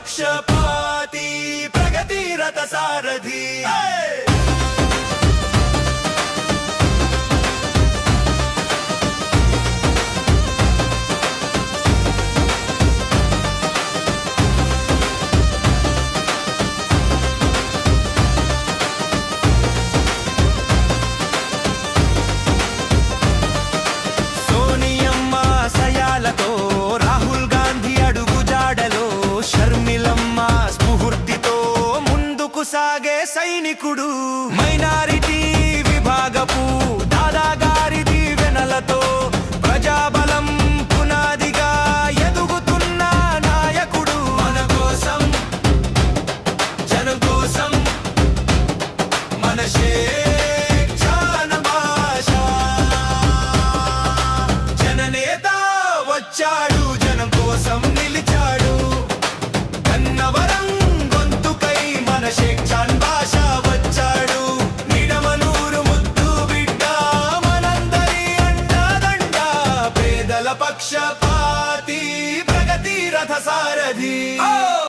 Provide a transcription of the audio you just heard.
పక్షపాతి ప్రగతి రథ సారథి సాగే సైనికుడు మైనారిటీ విభాగపు దాదాగారి దీవెనలతో ప్రజాబలం పునాదిగా ఎదుగుతున్న నాయకుడు మన కోసం జనం కోసం మన షేక్ జానబాషా జననేత వచ్చాడు జనం కోసం నిలిచాడు కన్నవరం షేక్ జానబాషా వచ్చాడు నిడమనూరు ముద్దు బిడ్డ మనందరి అండదండ పేదల పక్షపాతి ప్రగతి రథ సారథి